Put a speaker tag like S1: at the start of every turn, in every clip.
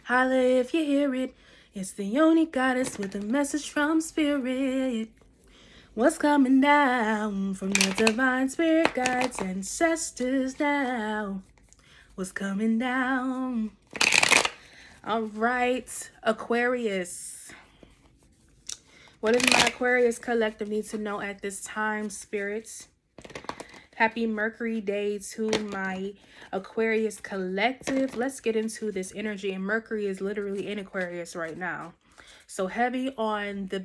S1: Holla if you hear it. It's the only goddess with a message from spirit. What's coming down from the divine spirit guides ancestors now? What's coming down? All right, Aquarius. What does my Aquarius collective need to know at this time, spirits? Happy Mercury Day to my Aquarius collective. Let's get into this energy. And Mercury is literally in Aquarius right now. So heavy on the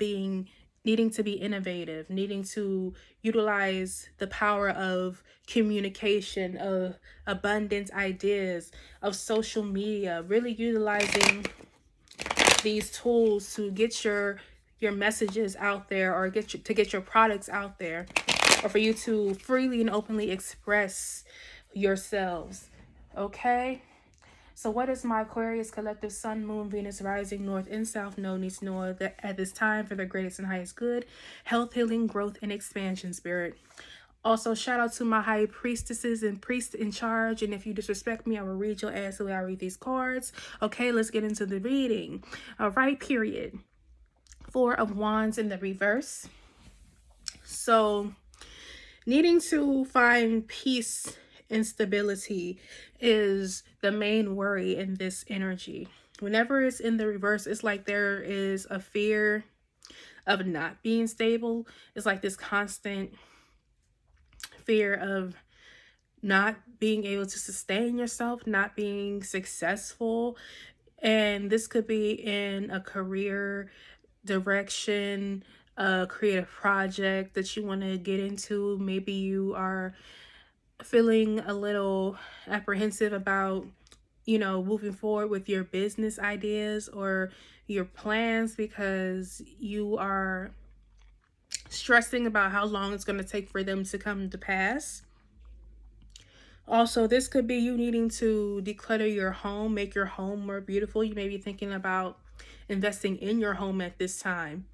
S1: needing to be innovative, needing to utilize the power of communication, of abundant ideas, of social media, really utilizing these tools to get your messages out there, or to get your products out there, or for you to freely and openly express yourselves. Okay? So what is my Aquarius collective Sun, Moon, Venus, rising, North and South node needs to know that at this time for their greatest and highest good, health, healing, growth, and expansion, spirit? Also, shout out to my high priestesses and priests in charge. And if you disrespect me, I will read your ass the way I read these cards. Okay, let's get into the reading. All right, period. Four of Wands in the reverse. So, needing to find peace and stability is the main worry in this energy. Whenever it's in the reverse, it's like there is a fear of not being stable. It's like this constant fear of not being able to sustain yourself, not being successful. And this could be in a career direction, a creative project that you want to get into. Maybe you are feeling a little apprehensive about, moving forward with your business ideas or your plans because you are stressing about how long it's going to take for them to come to pass. Also, this could be you needing to declutter your home, make your home more beautiful. You may be thinking about investing in your home at this time.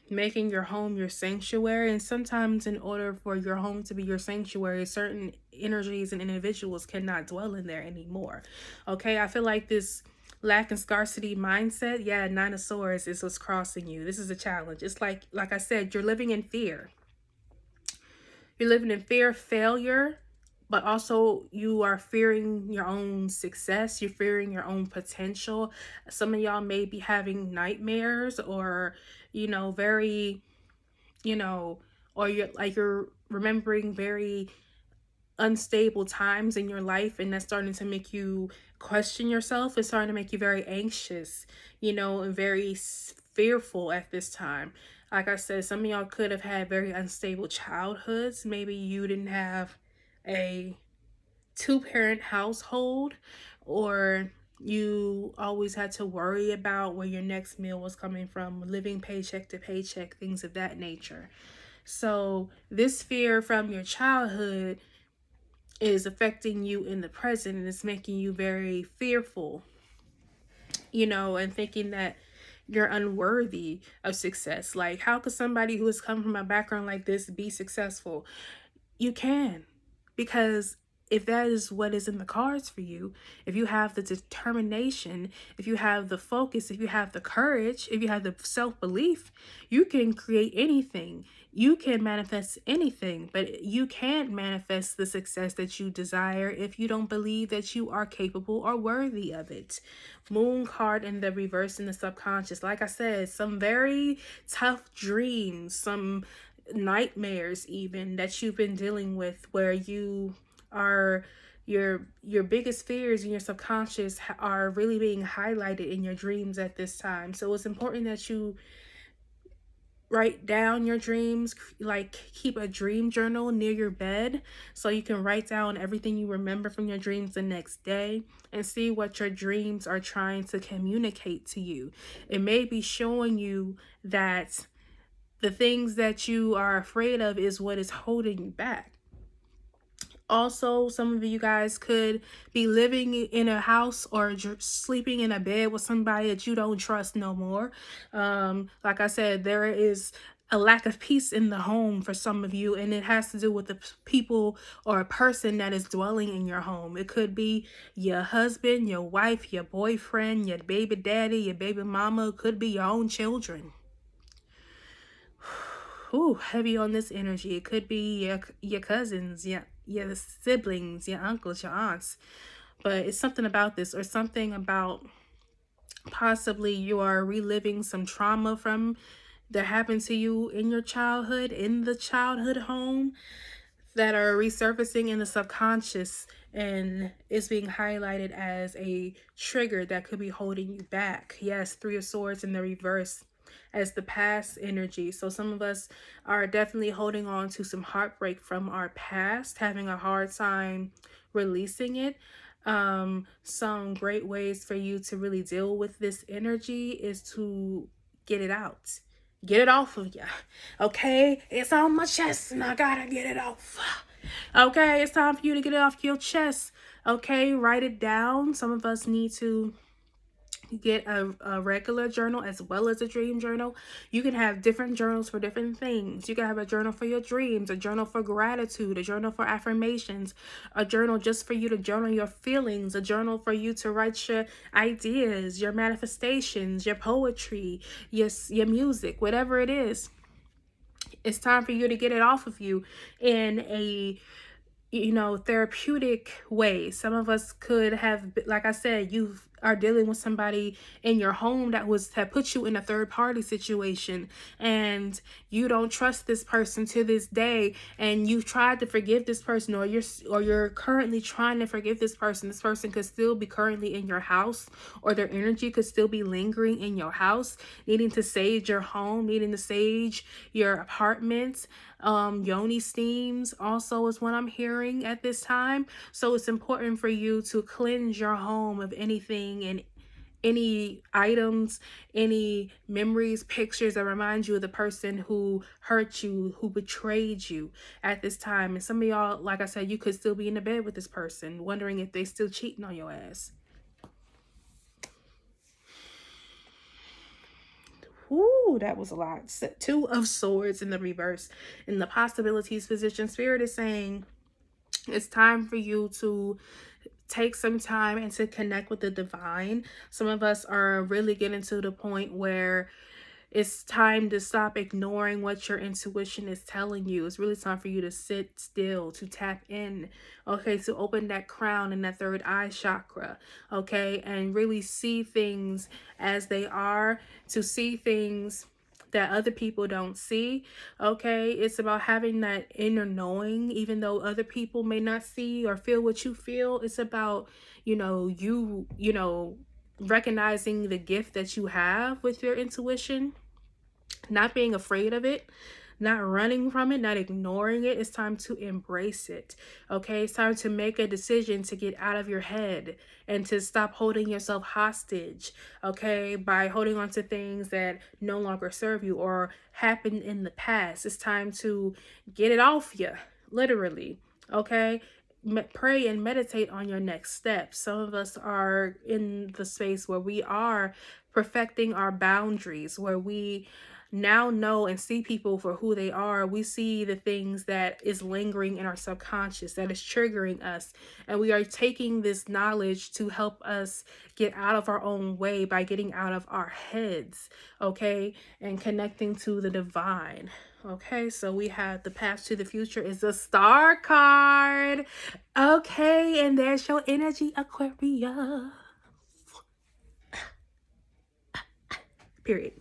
S1: Making your home your sanctuary. And sometimes in order for your home to be your sanctuary, certain energies and individuals cannot dwell in there anymore. Okay, I feel like this lack and scarcity mindset, yeah, Nine of Swords is what's crossing you. This is a challenge. It's like I said, you're living in fear. You're living in fear of failure, but also you are fearing your own success. You're fearing your own potential. Some of y'all may be having nightmares, or, very, or you're remembering very unstable times in your life, and that's starting to make you question yourself. It's starting to make you very anxious, and very fearful at this time. Like I said, some of y'all could have had very unstable childhoods. Maybe you didn't have a two-parent household, or you always had to worry about where your next meal was coming from, living paycheck to paycheck, things of that nature. So this fear from your childhood is affecting you in the present, and it's making you very fearful, and thinking that you're unworthy of success. Like, how could somebody who has come from a background like this be successful? You can, because if that is what is in the cards for you, if you have the determination, if you have the focus, if you have the courage, if you have the self-belief, you can create anything. You can manifest anything, but you can't manifest the success that you desire if you don't believe that you are capable or worthy of it. Moon card in the reverse in the subconscious. Like I said, some very tough dreams, some nightmares even that you've been dealing with, where you are your biggest fears in your subconscious are really being highlighted in your dreams at this time. So it's important that you write down your dreams, like keep a dream journal near your bed so you can write down everything you remember from your dreams the next day, and see what your dreams are trying to communicate to you. It may be showing you that the things that you are afraid of is what is holding you back. Also, some of you guys could be living in a house or sleeping in a bed with somebody that you don't trust no more. Like I said, there is a lack of peace in the home for some of you, and it has to do with the people or a person that is dwelling in your home. It could be your husband, your wife, your boyfriend, your baby daddy, your baby mama. It could be your own children. Ooh, heavy on this energy. It could be your cousins, your siblings, your uncles, your aunts. But it's something about this, or something about possibly you are reliving some trauma from that happened to you in your childhood, in the childhood home, that are resurfacing in the subconscious, and it's being highlighted as a trigger that could be holding you back. Yes, Three of Swords in the reverse as the past energy. So some of us are definitely holding on to some heartbreak from our past, having a hard time releasing it. Some great ways for you to really deal with this energy is to get it out. Get it off of you. Okay? It's on my chest and I gotta get it off. Okay? It's time for you to get it off your chest. Okay? Write it down. Some of us need to get a regular journal as well as a dream journal. You can have different journals for different things. You can have a journal for your dreams, a journal for gratitude, a journal for affirmations, a journal just for you to journal your feelings, a journal for you to write your ideas, your manifestations, your poetry, your music, whatever it is. It's time for you to get it off of you in a therapeutic way. Some of us could have, like I said, you are dealing with somebody in your home that put you in a third party situation, and you don't trust this person to this day, and you've tried to forgive this person, or you're currently trying to forgive this person. This person could still be currently in your house, or their energy could still be lingering in your house, needing to sage your home, needing to sage your apartment. Yoni steams also is what I'm hearing at this time. So it's important for you to cleanse your home of anything and any items, any memories, pictures that remind you of the person who hurt you, who betrayed you at this time. And some of y'all, like I said, you could still be in the bed with this person, wondering if they still cheating on your ass. Ooh, that was a lot. Two of Swords in the reverse. In the possibilities position, Spirit is saying it's time for you to take some time and to connect with the divine. Some of us are really getting to the point where it's time to stop ignoring what your intuition is telling you. It's really time for you to sit still, to tap in, okay, to open that crown and that third eye chakra, okay, and really see things as they are, to see things that other people don't see. Okay, it's about having that inner knowing, even though other people may not see or feel what you feel. It's about you recognizing the gift that you have with your intuition, not being afraid of it, not running from it, not ignoring it. It's time to embrace it. Okay, it's time to make a decision to get out of your head and to stop holding yourself hostage, okay, by holding on to things that no longer serve you or happened in the past. It's time to get it off you, literally. Okay, pray and meditate on your next steps. Some of us are in the space where we are perfecting our boundaries, where we now know and see people for who they are. We see the things that is lingering in our subconscious, that is triggering us, and we are taking this knowledge to help us get out of our own way by getting out of our heads, okay, and connecting to the divine. Okay, so we have the past to the future is the Star card. Okay, and there's your energy, Aquarius. Period.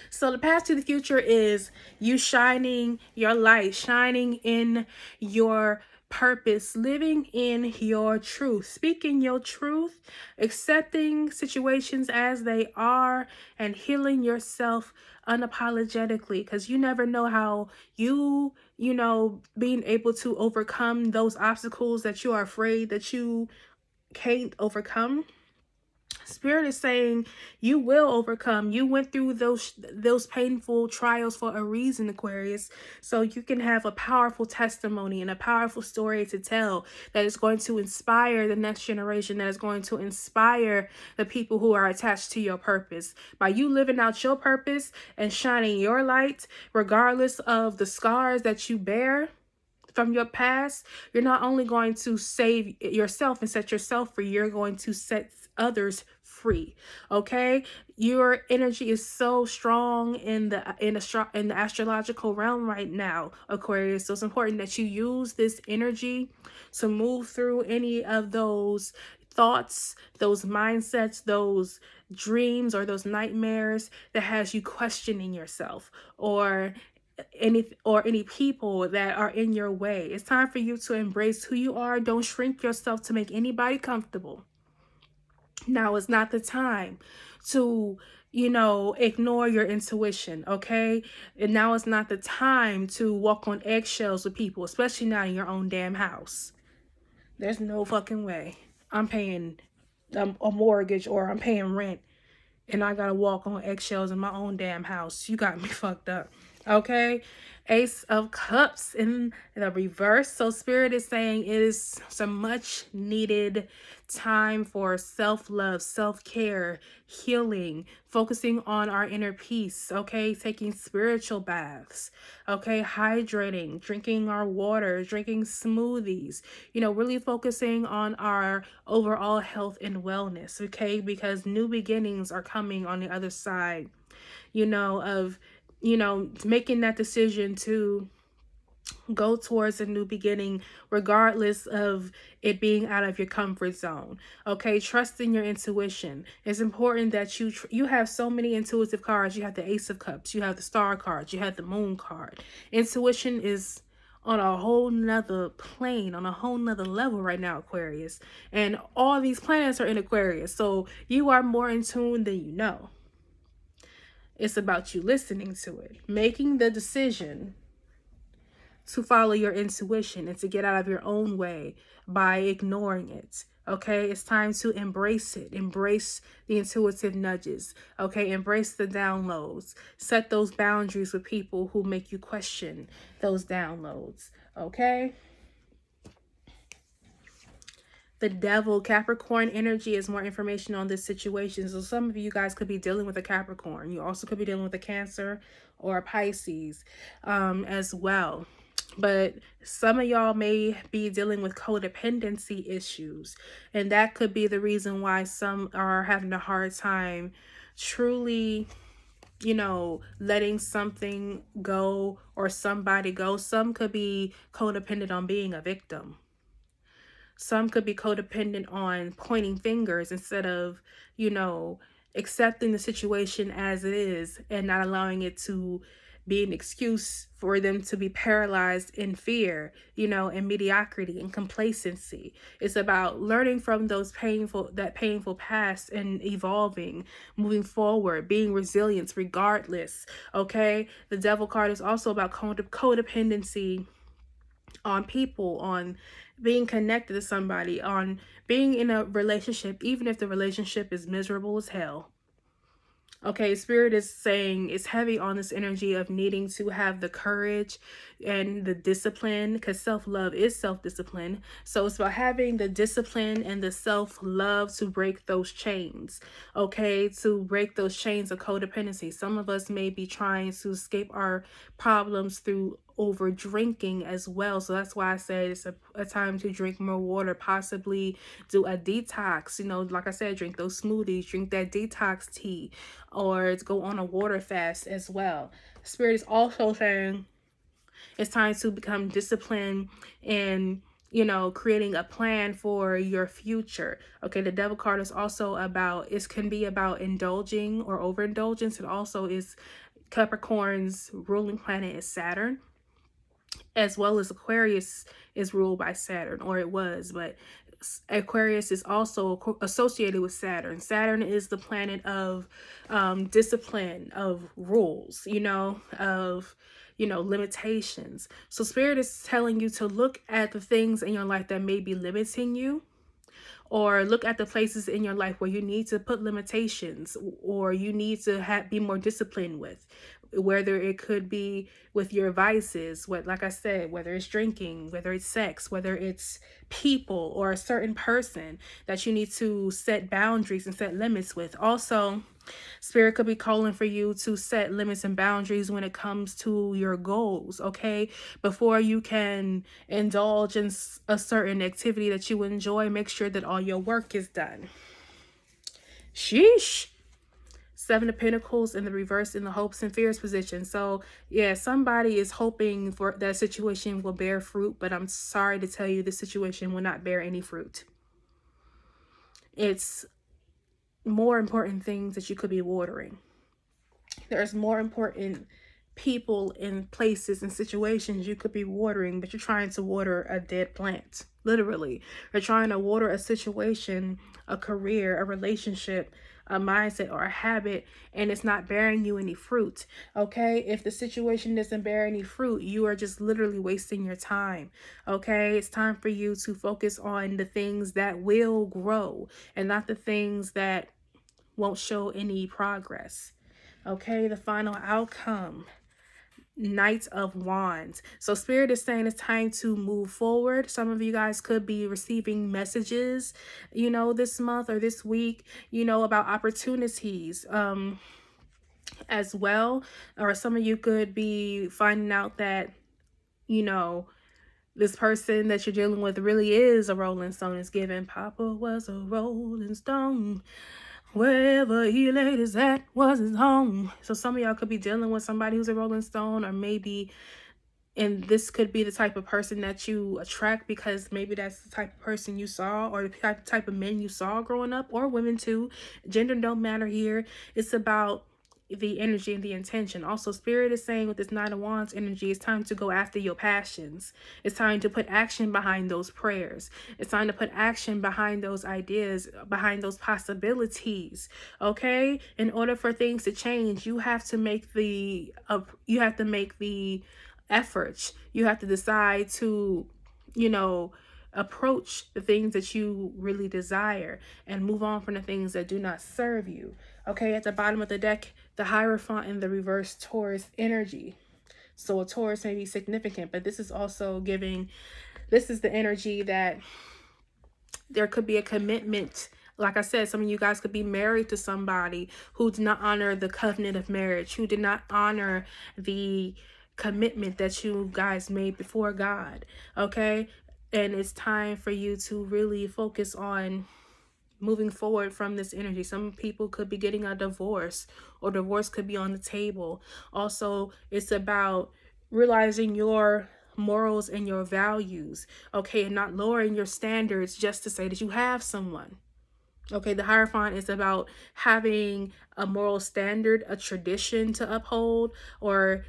S1: So the past to the future is you shining your light, shining in your purpose, living in your truth, speaking your truth, accepting situations as they are, and healing yourself unapologetically, because you never know how being able to overcome those obstacles that you are afraid that you can't overcome. Spirit is saying you will overcome. You went through those painful trials for a reason, Aquarius. So you can have a powerful testimony and a powerful story to tell that is going to inspire the next generation, that is going to inspire the people who are attached to your purpose. By you living out your purpose and shining your light, regardless of the scars that you bear from your past, you're not only going to save yourself and set yourself free, you're going to set others free. Okay, your energy is so strong in the astrological realm right now, Aquarius. So it's important that you use this energy to move through any of those thoughts, those mindsets, those dreams, or those nightmares that has you questioning yourself, or any people that are in your way. It's time for you to embrace who you are. Don't shrink yourself to make anybody comfortable. Now is not the time to, ignore your intuition, okay? And now is not the time to walk on eggshells with people, especially not in your own damn house. There's no fucking way. I'm paying a mortgage, or I'm paying rent, and I gotta walk on eggshells in my own damn house. You got me fucked up. Okay? Ace of Cups in the reverse. So Spirit is saying it is some much needed time for self-love, self-care, healing, focusing on our inner peace, okay? Taking spiritual baths, okay? Hydrating, drinking our water, drinking smoothies, really focusing on our overall health and wellness, okay? Because new beginnings are coming on the other side, of making that decision to go towards a new beginning, regardless of it being out of your comfort zone. Okay, trust in your intuition. It's important that you have so many intuitive cards. You have the Ace of Cups, you have the Star card, you have the Moon card. Intuition is on a whole nother plane, on a whole nother level right now, Aquarius. And all these planets are in Aquarius, so you are more in tune than you know. It's about you listening to it, making the decision to follow your intuition and to get out of your own way by ignoring it. Okay, it's time to embrace it. Embrace the intuitive nudges. Okay, embrace the downloads. Set those boundaries with people who make you question those downloads. Okay. The Devil, Capricorn energy is more information on this situation. So some of you guys could be dealing with a Capricorn. You also could be dealing with a Cancer or a Pisces as well. But some of y'all may be dealing with codependency issues. And that could be the reason why some are having a hard time truly, letting something go or somebody go. Some could be codependent on being a victim. Some could be codependent on pointing fingers instead of, accepting the situation as it is and not allowing it to be an excuse for them to be paralyzed in fear, and mediocrity and complacency. It's about learning from that painful past and evolving, moving forward, being resilient regardless. Okay. The Devil card is also about codependency on people, on being connected to somebody, on being in a relationship, even if the relationship is miserable as hell. Okay, Spirit is saying it's heavy on this energy of needing to have the courage and the discipline, because self-love is self-discipline. So it's about having the discipline and the self-love to break those chains, okay, to break those chains of codependency. Some of us may be trying to escape our problems through over drinking as well. So that's why I said it's a time to drink more water, possibly do a detox, like I said, drink those smoothies, drink that detox tea, or to go on a water fast as well. Spirit is also saying it's time to become disciplined and creating a plan for your future. Okay, the Devil card is also about, it can be about indulging or overindulgence. It also is, Capricorn's ruling planet is Saturn, as well as Aquarius is ruled by Saturn, or it was, but Aquarius is also associated with Saturn. Saturn is the planet of discipline, of rules, of limitations. So Spirit is telling you to look at the things in your life that may be limiting you or look at the places in your life where you need to put limitations, or you need to be more disciplined with, whether it could be with your vices, like I said, whether it's drinking, whether it's sex, whether it's people or a certain person that you need to set boundaries and set limits with. Also, Spirit could be calling for you to set limits and boundaries when it comes to your goals, okay? Before you can indulge in a certain activity that you enjoy, make sure that all your work is done. Sheesh. Seven of Pentacles in the reverse in the hopes and fears position. So yeah, somebody is hoping for that situation will bear fruit, but I'm sorry to tell you the situation will not bear any fruit. It's more important things that you could be watering. There's more important people and places and situations you could be watering, but you're trying to water a dead plant. Literally. You're trying to water a situation, a career, a relationship, a mindset, or a habit, and it's not bearing you any fruit. Okay? If the situation doesn't bear any fruit, you are just literally wasting your time. Okay? It's time for you to focus on the things that will grow and not the things that won't show any progress. Okay, the final outcome, Knight of Wands. So Spirit is saying it's time to move forward. Some of you guys could be receiving messages, this month or this week, about opportunities as well. Or some of you could be finding out that, this person that you're dealing with really is a Rolling Stone. Is given Papa was a Rolling Stone. Wherever he laid his at was his home. So some of y'all could be dealing with somebody who's a Rolling Stone, or maybe, and this could be the type of person that you attract because maybe that's the type of person you saw, or the type of men you saw growing up, or women too. Gender don't matter here. It's about the energy and the intention. Also, Spirit is saying with this Nine of Wands energy, it's time to go after your passions. It's time to put action behind those prayers. It's time to put action behind those ideas, behind those possibilities. Okay? In order for things to change, you have to make the efforts. You have to decide to, approach the things that you really desire and move on from the things that do not serve you. Okay, at the bottom of the deck, the Hierophant in the reverse Taurus energy. So a Taurus may be significant, but this is also this is the energy that there could be a commitment. Like I said, some of you guys could be married to somebody who did not honor the covenant of marriage, who did not honor the commitment that you guys made before God. Okay, and it's time for you to really focus on moving forward from this energy. Some people could be getting a divorce, or divorce could be on the table. Also, it's about realizing your morals and your values, okay, and not lowering your standards just to say that you have someone. Okay, the Hierophant is about having a moral standard, a tradition to uphold, or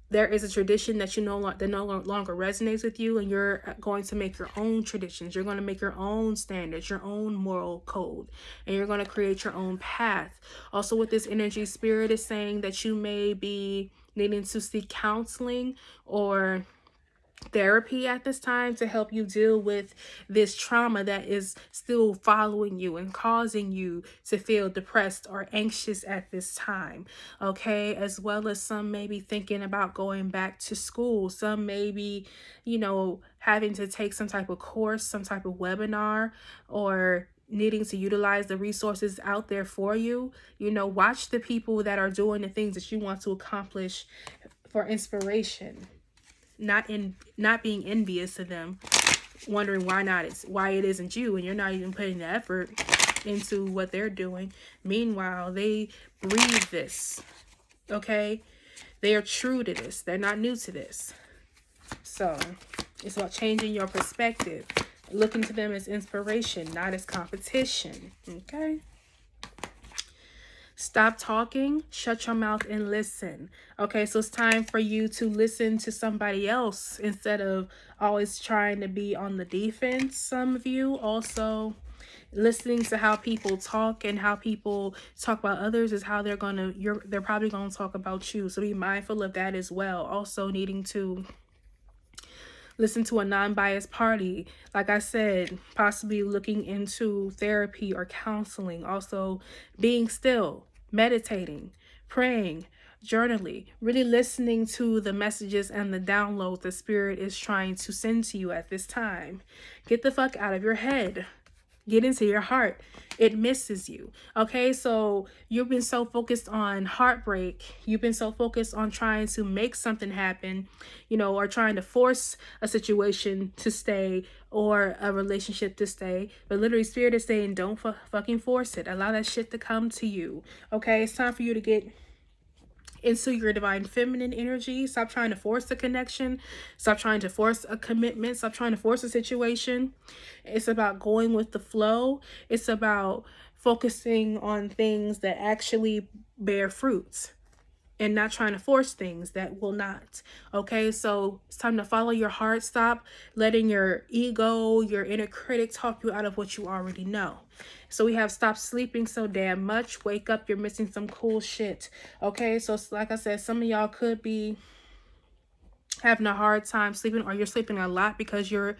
S1: there is a tradition that no longer resonates with you, and you're going to make your own traditions. You're going to make your own standards, your own moral code, and you're going to create your own path. Also, with this energy, Spirit is saying that you may be needing to seek counseling or therapy at this time to help you deal with this trauma that is still following you and causing you to feel depressed or anxious at this time. Okay, as well as some may be thinking about going back to school. Some may be, having to take some type of course, some type of webinar, or needing to utilize the resources out there for you. Watch the people that are doing the things that you want to accomplish for inspiration. Not being envious of them, wondering why it isn't you, and you're not even putting the effort into what they're doing. Meanwhile, they breathe this. Okay, they are true to this. They're not new to this. So it's about changing your perspective, looking to them as inspiration, not as competition. Okay. Stop talking, shut your mouth, and listen. Okay, so it's time for you to listen to somebody else instead of always trying to be on the defense. Some of you also listening to how people talk, and how people talk about others is how they're probably gonna talk about you. So be mindful of that as well. Also needing to Listen to a non-biased party. Like I said, possibly looking into therapy or counseling. Also, being still, meditating, praying, journaling, really listening to the messages and the downloads the spirit is trying to send to you at this time. Get the fuck out of your head. Get into your heart. It misses you. Okay, so you've been so focused on heartbreak. You've been so focused on trying to make something happen, or trying to force a situation to stay or a relationship to stay. But literally, spirit is saying, don't fucking force it. Allow that shit to come to you. Okay, it's time for you to get into your divine feminine energy. Stop trying to force the connection. Stop trying to force a commitment. Stop trying to force a situation. It's about going with the flow. It's about focusing on things that actually bear fruits and not trying to force things that will not. Okay, so it's time to follow your heart. Stop letting your ego, your inner critic talk you out of what you already know. So we have stop sleeping so damn much. Wake up, you're missing some cool shit. Okay, so like I said, some of y'all could be having a hard time sleeping, or you're sleeping a lot because you're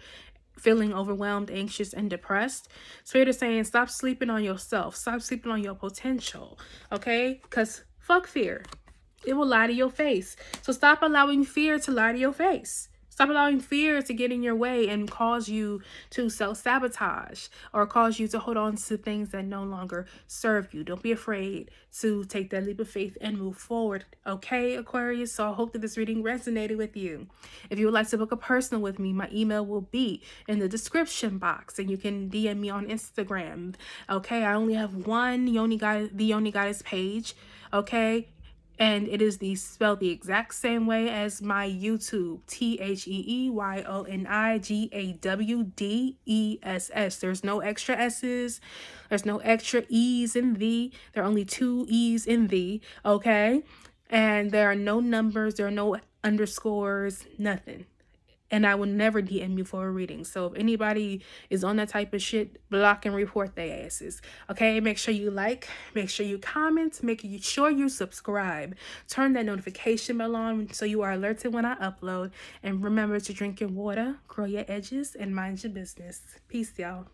S1: feeling overwhelmed, anxious, and depressed. Spirit is saying, stop sleeping on yourself. Stop sleeping on your potential. Okay, because fuck fear. It will lie to your face. So stop allowing fear to lie to your face. Stop allowing fear to get in your way and cause you to self-sabotage or cause you to hold on to things that no longer serve you. Don't be afraid to take that leap of faith and move forward. Okay, Aquarius? So I hope that this reading resonated with you. If you would like to book a personal with me, my email will be in the description box, and you can DM me on Instagram. Okay, I only have one the Yoni Goddess page. Okay, and it is spelled the exact same way as my YouTube. TheYoniGawdess. There's no extra S's. There's no extra E's in the. There are only 2 E's in the. Okay? And there are no numbers. There are no underscores. Nothing. And I will never DM you for a reading. So if anybody is on that type of shit, block and report their asses. Okay, make sure you like, make sure you comment, make sure you subscribe. Turn that notification bell on so you are alerted when I upload. And remember to drink your water, grow your edges, and mind your business. Peace, y'all.